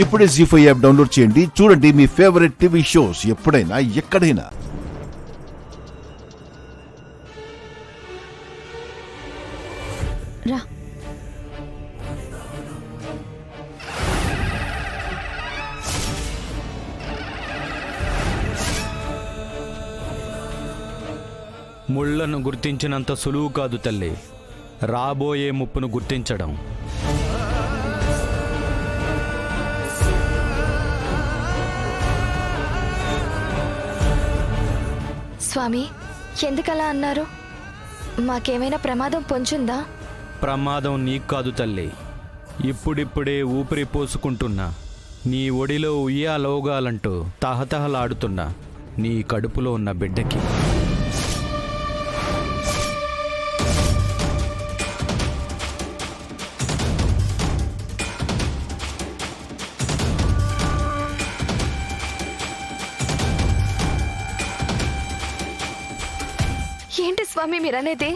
ఇప్పుడే జీ5 app download చేయండి. చూడండి మీ ఫేవరెట్ టీవీ షోస్ ఎప్పుడైనా ఎక్కడైనా. రా. ముళ్లను గుర్తించినంత సులువు కాదు తల్లి రాబోయే ముప్పును గుర్తించడం. స్వామి, ఎందుకలా అన్నారు? మాకేమైనా ప్రమాదం పొంచుందా? ప్రమాదం నీకు కాదు తల్లి, ఇప్పుడిప్పుడే ఊపిరి పోసుకుంటున్నా నీ ఒడిలో ఉయ్యాలోగాలంటూ తహతహలాడుతున్న నీ కడుపులో ఉన్న బిడ్డకి. ఏంటి స్వామి మీరనేది?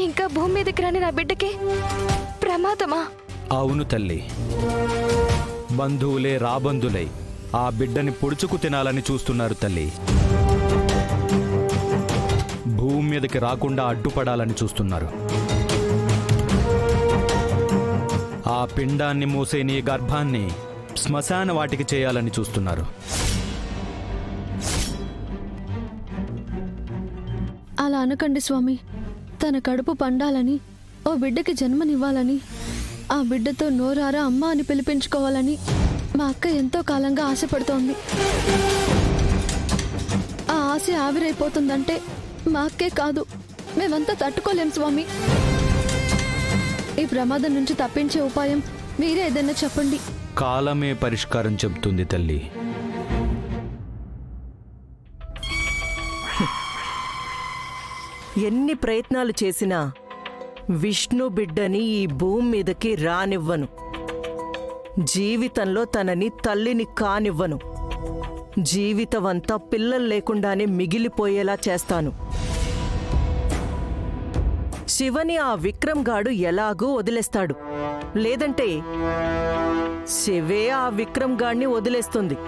ఇంకా భూమి మీదకి రాని నా బిడ్డకి ప్రమాదమా? అవును తల్లి, బంధువులే రాబంధులై ఆ బిడ్డని పొడుచుకు తినాలని చూస్తున్నారు తల్లి. భూమి మీదకి రాకుండా అడ్డుపడాలని చూస్తున్నారు. ఆ పిండాన్ని మోసే నీ గర్భాన్ని శ్మశాన వాటికి చేయాలని చూస్తున్నారు. అలా అనకండి స్వామి. తన కడుపు పండాలని, ఓ బిడ్డకి జన్మనివ్వాలని, ఆ బిడ్డతో నోరారా అమ్మ అని పిలిపించుకోవాలని మా అక్క ఎంతో కాలంగా ఆశపడుతోంది. ఆ ఆశ ఆవిరైపోతుందంటే మా అక్కే కాదు, మేమంతా తట్టుకోలేం స్వామి. ఈ ప్రమాదం నుంచి తప్పించే ఉపాయం మీరే ఏదైనా చెప్పండి. కాలమే పరిష్కారం చెబుతుంది తల్లి. ఎన్ని ప్రయత్నాలు చేసినా విష్ణు బిడ్డని ఈ భూమి మీదకి రానివ్వను. జీవితంలో తనని తల్లిని కానివ్వను. జీవితమంతా పిల్లలు లేకుండానే మిగిలిపోయేలా చేస్తాను. శివని ఆ విక్రమ్ గాడు ఎలాగూ వదిలేస్తాడు, లేదంటే శివే ఆ విక్రమ్ గాడిని వదిలేస్తుంది.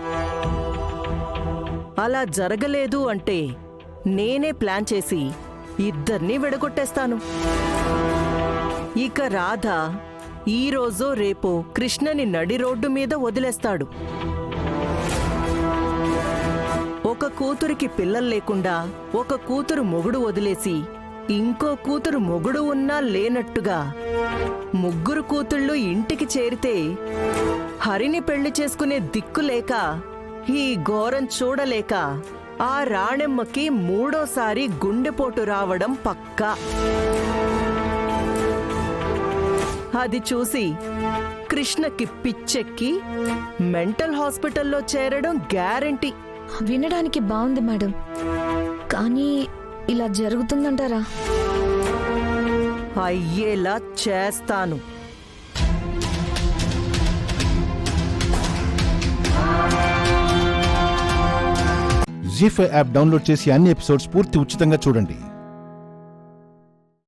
అలా జరగలేదు అంటే నేనే ప్లాన్ చేసి ఇద్దరినీ విడగొట్టేస్తాను. ఇక రాధ ఈరోజో రేపో కృష్ణని నడి రోడ్డు మీద వదిలేస్తాడు. ఒక కూతురికి పిల్లలు లేకుండా ఒక కూతురు మొగుడు వదిలేసి ఇంకో కూతురు మొగుడు ఉన్నా లేనట్టుగా ముగ్గురు కూతుళ్ళు ఇంటికి చేరితే హరిని పెళ్లి చేసుకునే దిక్కు లేక, ఈ ఘోరం చూడలేక ఆ రాణెమ్మకి మూడోసారి గుండెపోటు రావడం పక్కా. అది చూసి కృష్ణకి పిచ్చెక్కి మెంటల్ హాస్పిటల్లో చేరడం గ్యారంటీ. వినడానికి బాగుంది మేడం, కానీ ఇలా జరుగుతుందంటారా? అయ్యేలా చేస్తాను. జీ5 యాప్ డౌన్లోడ్ చేసి అన్ని ఎపిసోడ్స్ పూర్తి ఉచితంగా చూడండి.